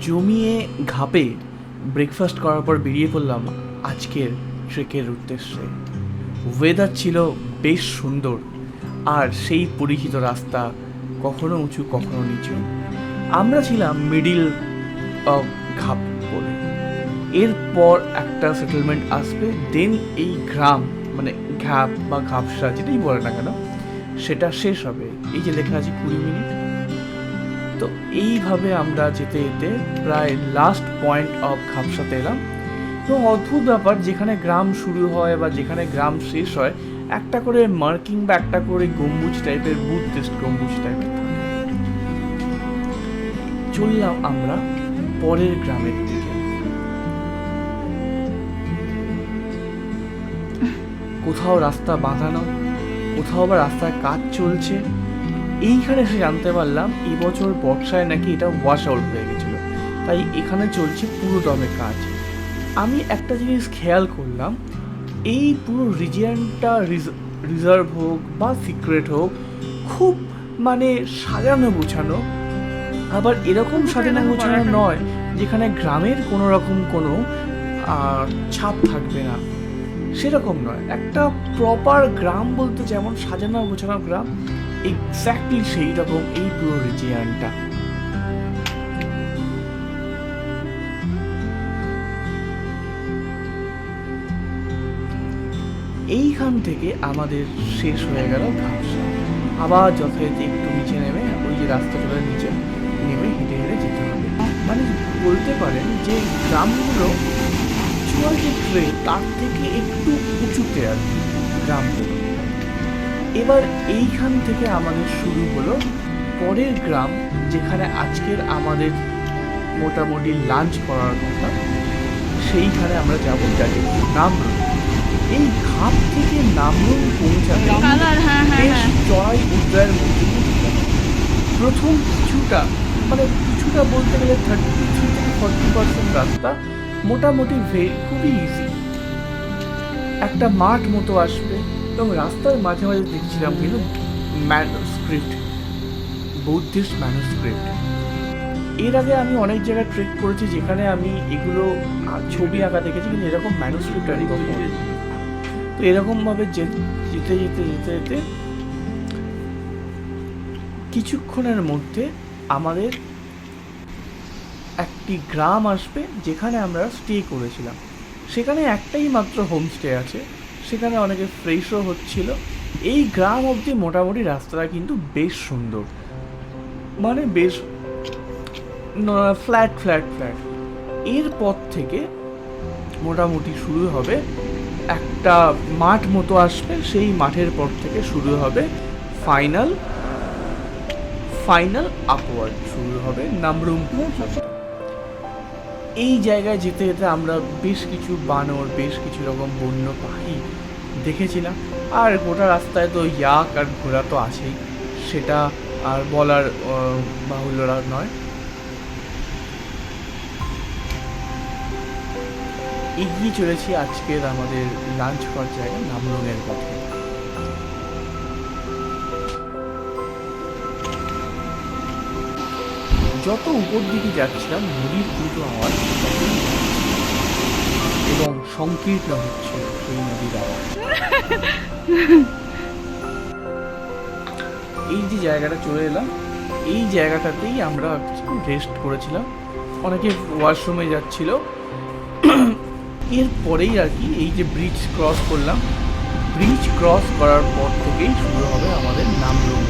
জমিয়ে ঘাপে ব্রেকফাস্ট করার পর বেরিয়ে পড়লাম আজকের ট্রেকের উদ্দেশ্যে। ওয়েদার ছিল বেশ সুন্দর, আর সেই পরিচিত রাস্তা, কখনো উঁচু কখনো নিচু। আমরা ছিলাম মিডিল অফ ঘাপ বলে। এরপর একটা সেটেলমেন্ট আসবে, দেন এই গ্রাম মানে ঘাপ বা ঘাপসা যেটাই বলে না কেন সেটা শেষ হবে। এই যে লেখা আছে 20 মিনিট। তো এইভাবে আমরা যেতে যেতে প্রায় লাস্ট পয়েন্ট অফ ঘাপসাতে এলাম। এবং অদ্ভুত ব্যাপার, যেখানে গ্রাম শুরু হয় বা যেখানে গ্রাম শেষ হয় একটা করে মার্কিং বা একটা করে গম্বুজ টাইপের, বুদ্ধিস্ট গম্বুজ টাইপের থাকে। চললাম আমরা পরের গ্রামের দিকে। কোথাও রাস্তা বাঁধানো, কোথাও বা রাস্তায় কাজ চলছে। এইখানে এসে জানতে পারলাম এবছর বর্ষায় নাকি এটা ওয়াশ আউট হয়ে গেছিলো, তাই এখানে চলছে পুরো দমে কাজ। আমি একটা জিনিস খেয়াল করলাম, এই পুরো রিজিয়নটা রিজার্ভ হোক বা সিক্রেট হোক, খুব মানে সাজানো গোছানো। আবার এরকম সাজানো গোছানো নয় যেখানে গ্রামের কোনো রকম কোনো ছাপ থাকবে না, সেরকম নয়। একটা প্রপার গ্রাম বলতে যেমন সাজানো গোছানো গ্রাম, এক্স্যাক্টলি সেই রকম এই পুরো রিজিয়নটা। এইখান থেকে আমাদের শেষ হয়ে গেল ঘাপসা। আবার যথারীতি একটু নিচে নেমে ওই যে রাস্তা চলে নিচে নেমে হেঁটে হেঁটে যেতে হবে। মানে বলতে পারেন যে গ্রামগুলো চুয়ার যে ট্রেন তার থেকে একটু উঁচুতে আর কি গ্রামগুলো। এবার এইখান থেকে আমাদের শুরু হলো পরের গ্রাম, যেখানে আজকের আমাদের মোটামুটি লাঞ্চ করার কথা। সেইখানে আমরা যাবো নামরুং। এই ঘাট থেকে নামরুং পৌঁছাতে বেশ চড়াই উদ্রায়ের মধ্যে প্রথম কিছুটা বলতে গেলে 33 থেকে 40% রাস্তা মোটামুটি খুবই ইজি। একটা মাঠ মতো আসবে এবং রাস্তার মাঝে মাঝে দেখছিলাম কিন্তু ম্যানুস্ক্রিপ্ট, বুদ্ধিস্ট ম্যানুস্ক্রিপ্ট। এর আগে আমি অনেক জায়গায় ট্রেক করেছি যেখানে আমি এগুলো ছবি আঁকা দেখেছি, কিন্তু এরকম ম্যানুস্ক্রিপ্ট আর কখনো। তো এরকমভাবে যেতে যেতে যেতে যেতে কিছুক্ষণের মধ্যে আমাদের একটি গ্রাম আসবে যেখানে আমরা স্টে করেছিলাম। সেখানে একটাই মাত্র হোমস্টে আছে, সেখানে অনেকে ফ্রেশও হচ্ছিল। এই গ্রাম অবধি মোটামুটি রাস্তাটা কিন্তু বেশ সুন্দর, মানে বেশ ফ্ল্যাট ফ্ল্যাট ফ্ল্যাট। এরপর থেকে মোটামুটি শুরু হবে একটা মাঠ মতো আসবে, সেই মাঠের পর থেকে শুরু হবে ফাইনাল আপওয়ার্ড শুরু হবে নামরুং পর্যন্ত। এই জায়গায় যেতে যেতে আমরা বেশ কিছু বানর, বেশ কিছু রকম বন্য পাখি দেখেছিলাম। আর গোটা রাস্তায় তো ইয়াক আর ঘোড়া তো আছেই, সেটা আর বলার বাহুল্য নয়। এগিয়ে চলেছি আজকের আমাদের লাঞ্চ করার জায়গা নামরুংয়ের পথে। যত উপর দিকে যাচ্ছিলাম নদীর দ্রুত আওয়াজ এবং সংকীর্ণ হচ্ছে সেই নদীর আওয়াজ। এই যে জায়গাটা চলে এলাম, এই জায়গাটাতেই আমরা রেস্ট করেছিলাম। অনেকে ওয়াশরুমে যাচ্ছিল। এরপরেই আর কি এই যে ব্রিজ ক্রস করলাম, ব্রিজ ক্রস করার পর থেকেই শুরু হবে আমাদের নামরুং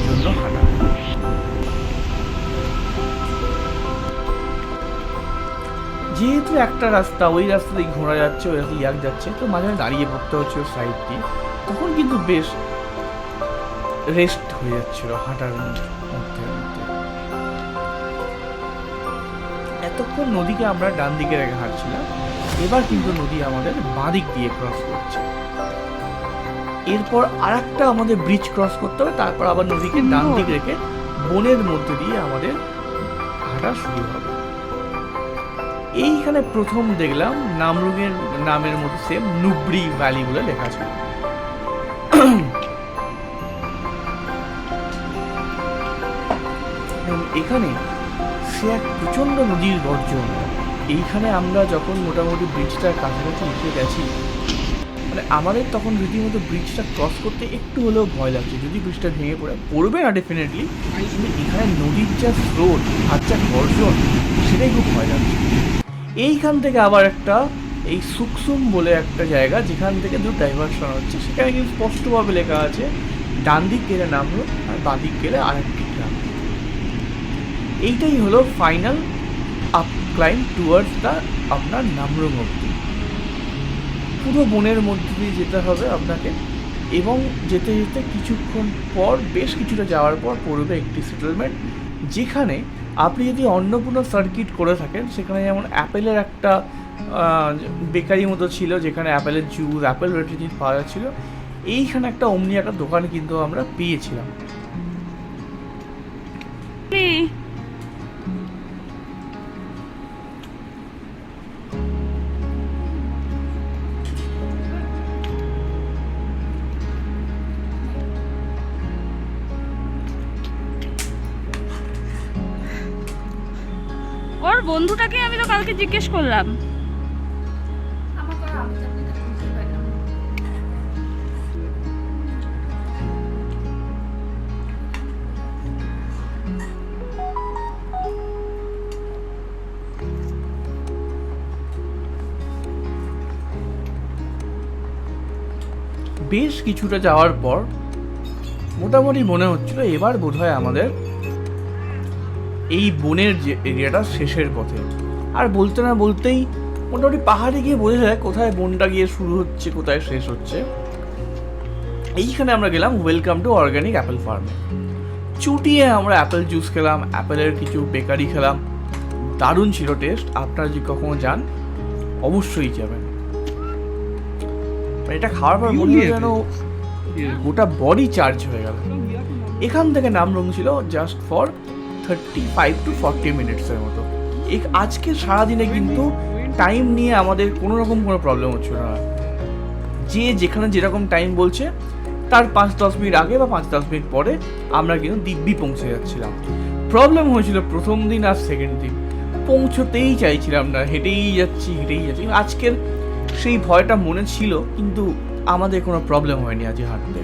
জন্য হাঁটা। যেহেতু একটা রাস্তা, ওই রাস্তাতেই ঘোরা যাচ্ছে, ওই রাস্তায় ইয়াক যাচ্ছে, তো মাঝে মাঝে দাঁড়িয়ে পড়তে হচ্ছে ওই সাইড দিয়ে। তখন কিন্তু বেশ রেস্ট হয়ে যাচ্ছিল হাঁটার মধ্যে মধ্যে। এতক্ষণ নদীকে আমরা ডান দিকে রেখে হাঁটছিলাম, এবার কিন্তু নদী আমাদের বাঁ দিক দিয়ে ক্রস করছে। এরপর আর একটা আমাদের ব্রিজ ক্রস করতে হবে, তারপর আবার নদীকে ডান দিক রেখে বনের মধ্যে দিয়ে আমাদের হাঁটা শুরু হবে। এইখানে প্রথম দেখলাম নামরুংয়ের নামের মধ্যে সেম নুব্রি ভ্যালি বলে লেখা ছিল। এখানে সে এক প্রচণ্ড নদীর গর্জন। এইখানে আমরা যখন মোটামুটি ব্রিজটার কাছাকাছি এসে গেছি, মানে আমাদের তখন রীতিমতো ব্রিজটা ক্রস করতে একটু হলেও ভয় লাগছে, যদি ব্রিজটা ভেঙে পড়বে না ডেফিনেটলি, কিন্তু এখানে নদীর যা স্রোত আর যা গর্জন সেটাই খুব ভয় লাগছে। এইখান থেকে আবার একটা এই সুকসুম বলে একটা জায়গা, যেখান থেকে দুটো ডাইভারশন হচ্ছে, সেখানে কিন্তু স্পষ্টভাবে লেখা আছে ডান দিক গেলে নামরুম আর বাঁ দিক গেলে আরেকটি গ্রাম। এইটাই হলো final up climb towards the আপনার নামরুম অবধি। পুরো বনের মধ্যে দিয়ে যেতে হবে আপনাকে, এবং যেতে যেতে কিছুক্ষণ পর, বেশ কিছুটা যাওয়ার পর পড়বে একটি সেটেলমেন্ট, যেখানে আপনি যদি অন্নপূর্ণা সার্কিট করে থাকেন, সেখানে যেমন অ্যাপেলের একটা বেকারি মতো ছিল, যেখানে অ্যাপেলের জুস, অ্যাপেল রেডি জিনিস পাওয়া যাচ্ছিলো। এইখানে একটা অমনি একটা দোকান কিন্তু আমরা পেয়েছিলাম। ওর বন্ধুটাকে আমি তো কালকে জিজ্ঞেস করলাম। বেশ কিছুটা যাওয়ার পর মোটামুটি মনে হচ্ছিল এবার বোধহয় আমাদের এই বনের যে এরিয়াটা শেষের পথে। আর বলতে না বলতেই মোটামুটি পাহাড়ে গিয়ে বোঝা যায় কোথায় বনটা গিয়ে শুরু হচ্ছে, কোথায় শেষ হচ্ছে। এইখানে আমরা গেলাম ওয়েলকাম টু অর্গানিক অ্যাপেল ফার্মে। চুটিয়ে আমরা অ্যাপেল জুস খেলাম, অ্যাপেলের কিছু বেকারি খেলাম, দারুণ ছিল টেস্ট। আপনারা যদি কখনো যান অবশ্যই যাবেন। এটা খাওয়ার পর মনে হয় যেন গোটা বডি চার্জ হয়ে গেল। এখান থেকে নামরুম ছিল জাস্ট ফর 35 to 40 মিনিটসের মতো। আজকে সারাদিনে কিন্তু টাইম নিয়ে আমাদের কোনো রকম কোনো প্রবলেম হচ্ছিল না। যে যেখানে যেরকম টাইম বলছে তার 5-10 মিনিট আগে বা 5-10 মিনিট পরে আমরা কিন্তু দিব্যি পৌঁছে যাচ্ছিলাম। প্রবলেম হয়েছিল প্রথম দিন আর সেকেন্ড দিন, পৌঁছতেই চাইছিলাম না, হেঁটেই যাচ্ছি। আজকের সেই ভয়টা মনে ছিল, কিন্তু আমাদের কোনো প্রবলেম হয়নি আজ হাঁটতে।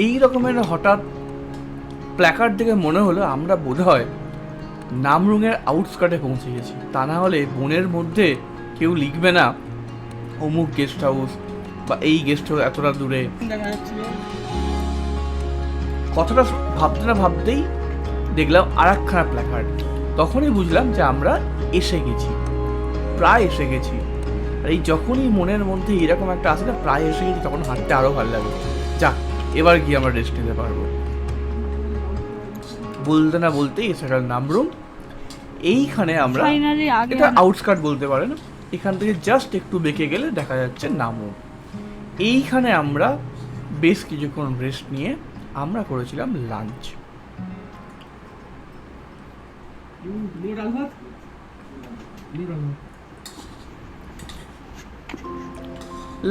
এই রকমের হঠাৎ প্ল্যাকার্ড দেখে মনে হলো আমরা বোধহয় নামরুংয়ের আউটস্কার্টে পৌঁছে গেছি। তা না হলে বনের মধ্যে কেউ লিখবে না অমুক গেস্ট হাউস বা এই গেস্ট হাউস এতটা দূরে। কথাটা ভাবতে না ভাবতেই দেখলাম আর একখানা প্ল্যাকার্ড। তখনই বুঝলাম যে আমরা এসে গেছি, প্রায় এসে গেছি। আর এই যখনই মনের মধ্যে এরকম একটা আসে না প্রায় এসে গেছি, তখন হাঁটতে আরও ভালো লাগে। যাক, এবার গিয়ে আমরা রেস্ট নিতে পারবো। বলতে না বলতেই এসে গেল নামরুম। এইখানে আমরা, এটা আউটস্কার্ট বলতে পারেন, এখান থেকে জাস্ট একটু বেঁকে গেলে দেখা যাচ্ছে নামরুম। এইখানে আমরা বেশ কিছুক্ষণ রেস্ট নিয়ে আমরা করেছিলাম লাঞ্চ।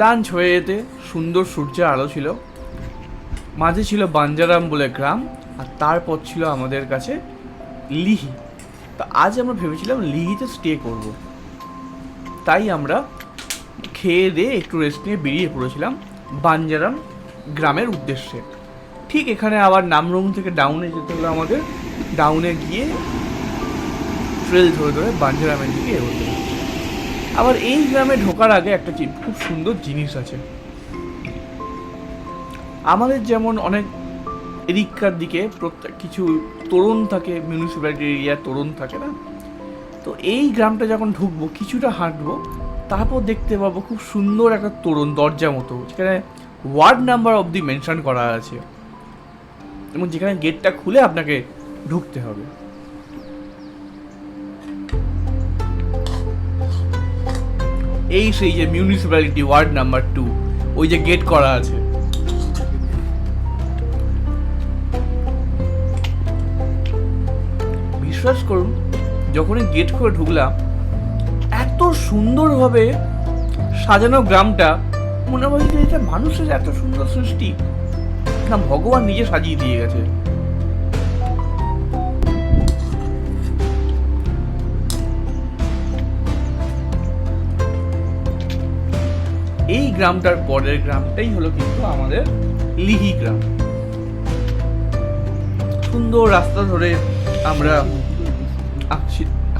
লাঞ্চ হয়ে যেতে সুন্দর সূর্যের আলো ছিল, মাঝে ছিল বাঞ্জারাম বলে গ্রাম, আর তারপর ছিল আমাদের কাছে লিহি। তো আজ আমরা ভেবেছিলাম লিহিতে স্টে করব, তাই আমরা খেয়ে দিয়ে একটু রেস্ট নিয়ে বেরিয়ে পড়েছিলাম বাঞ্জারাম গ্রামের উদ্দেশ্যে। ঠিক এখানে আবার নামরুম থেকে ডাউনে যেতে হলো আমাদের। ডাউনে গিয়ে ট্রেল ধরে ধরে বাঞ্জারামের দিকে এগোতে হচ্ছে। আবার এই গ্রামে ঢোকার আগে একটা খুব সুন্দর জিনিস আছে। আমাদের যেমন অনেক এদিককার দিকে প্রত্যেক কিছু তোরণ থাকে, মিউনিসিপ্যালিটি এরিয়া তোরণ থাকে না, তো এই গ্রামটা যখন ঢুকবো কিছুটা হাঁটবো, তারপর দেখতে পাবো খুব সুন্দর একটা তোরণ দরজা মতো, যেখানে ওয়ার্ড নাম্বার অবধি মেনশন করা আছে, এবং যেখানে গেটটা খুলে আপনাকে ঢুকতে হবে। এই সেই যে মিউনিসিপ্যালিটি ওয়ার্ড নাম্বার 2, ওই যে গেট করা আছে। বিশ্বাস করুন, যখনই গেট করে ঢুকলাম, এত সুন্দরভাবে সাজানো গ্রামটা, মনে হয় যে এটা মানুষের এত সুন্দর সৃষ্টি না, ভগবান নিজে সাজিয়ে দিয়ে গেছে। এই গ্রামটার পরের গ্রামটাই হলো কিন্তু আমাদের লিহি গ্রাম। সুন্দর রাস্তা ধরে আমরা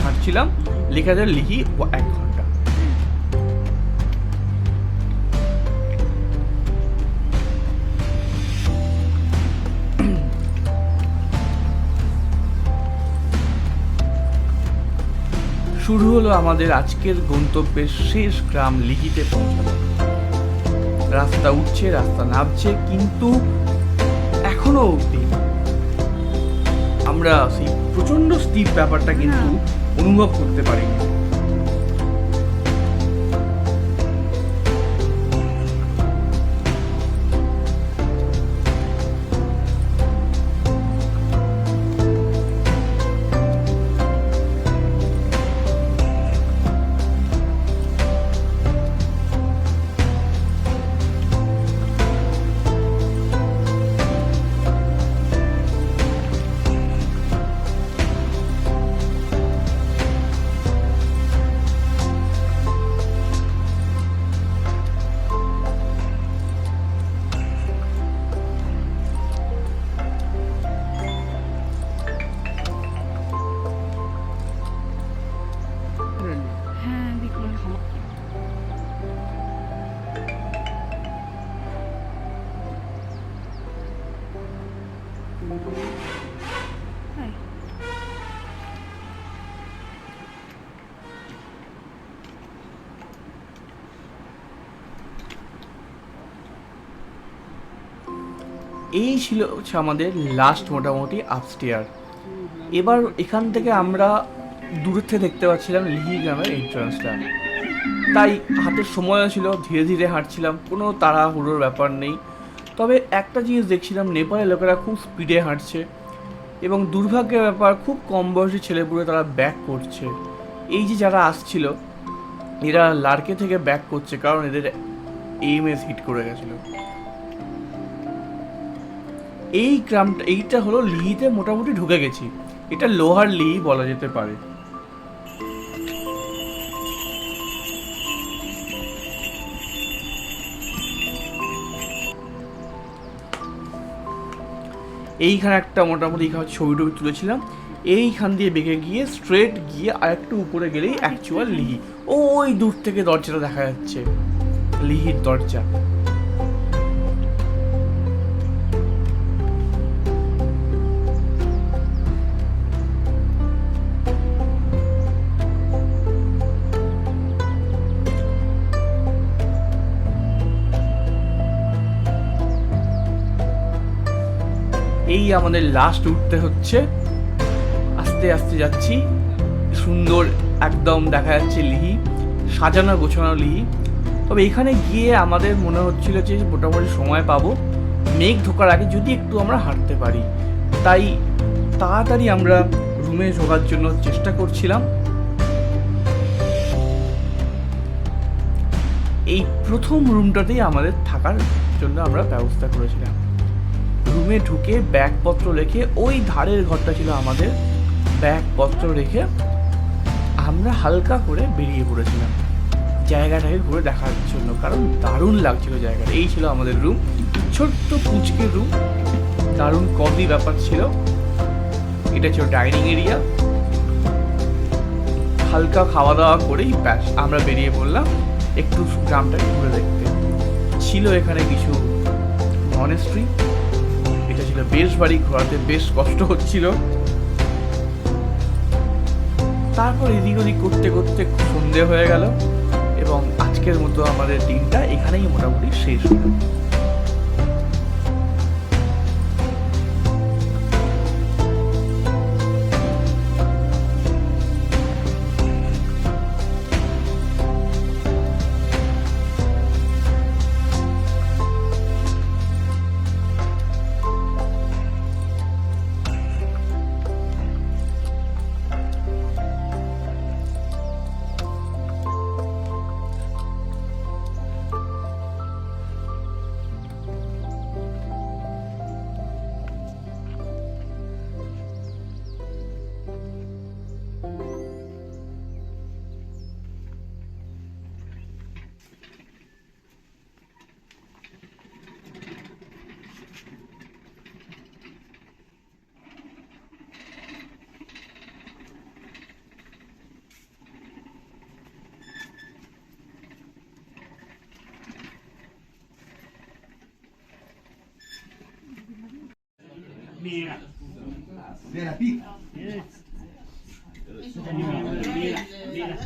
হাঁটছিলাম, লেখা যায় লিহি 1 ঘন্টা। শুরু হলো আমাদের আজকের গন্তব্যের শেষ গ্রাম লিহিতে পৌঁছানো। রাস্তা উঠছে, রাস্তা নামছে, কিন্তু এখনো অবধি আমরা সেই প্রচন্ড স্টিপ ব্যাপারটা কিন্তু অনুভব করতে পারিনি। হ্যাঁ দেখলাম। তাই? এই ছিল হচ্ছে আমাদের লাস্ট মোটামুটি আপস্টেয়ার। এবার এখান থেকে আমরা দূরের থেকে দেখতে পাচ্ছিলাম লিহি গ্রামের এন্ট্রান্সটা, তাই হাতের সময়ও ছিল, ধীরে ধীরে হাঁটছিলাম, কোনো তাড়াহুড়োর ব্যাপার নেই। তবে একটা জিনিস দেখছিলাম, নেপালের লোকেরা খুব স্পিডে হাঁটছে এবং দুর্ভাগ্যের ব্যাপার, খুব কম বয়সী ছেলেপুলে তারা ব্যাক করছে। এই যে যারা আসছিল, এরা লার্কে থেকে ব্যাক করছে কারণ এদের এইমএস হিট করে গেছিলো। এই গ্রামটা, এইটা হলো লিহিতে মোটামুটি ঢুকে গেছি। এটা লোহার লিহি বলা যেতে পারে। এইখানে একটা মোটামুটি এইখানে ছবি টবি তুলেছিলাম। এইখান দিয়ে বেঁকে গিয়ে স্ট্রেট গিয়ে আরেকটু উপরে গেলেই অ্যাকচুয়াল লিহি। ওই দূর থেকে দরজাটা দেখা যাচ্ছে, লিহির দরজা। এই আমাদের লাস্ট উঠতে হচ্ছে, আস্তে আস্তে যাচ্ছি। সুন্দর একদম দেখা যাচ্ছে লিহি, সাজানো গোছানো লিহি। তবে এখানে গিয়ে আমাদের মনে হচ্ছিল যে মোটামুটি সময় পাবো, মেঘ ঢোকার আগে যদি একটু আমরা হাঁটতে পারি। তাই তাড়াতাড়ি আমরা রুমে ঢোকার জন্য চেষ্টা করছিলাম। এই প্রথম রুমটাতেই আমাদের থাকার জন্য আমরা ব্যবস্থা করেছিলাম। রুমে ঢুকে ব্যাগপত্র রেখে, ওই ধারের ঘরটা ছিল আমাদের, ব্যাগপত্র রেখে আমরা হালকা করে বেরিয়ে পড়েছিলাম জায়গাটাকে ঘুরে দেখার জন্য, কারণ দারুণ লাগছিল জায়গাটা। এই ছিল আমাদের রুম, ছোট্ট পুচকে রুম, দারুণ কদি ব্যাপার ছিল। এটা ছিল ডাইনিং এরিয়া। হালকা খাওয়া দাওয়া করেই ব্যাস আমরা বেরিয়ে পড়লাম একটু গ্রামটাকে ঘুরে দেখতে। ছিল এখানে কিছু মনেস্ট্রি, এটা ছিল বেশ বাড়ি, ঘোরাতে বেশ কষ্ট হচ্ছিল। তারপর এদিক ওদিক করতে করতে সন্ধে হয়ে গেল এবং আজকের মতো আমাদের দিনটা এখানেই মোটামুটি শেষ হলো। Mira. Vera, pica. Mira. Mira.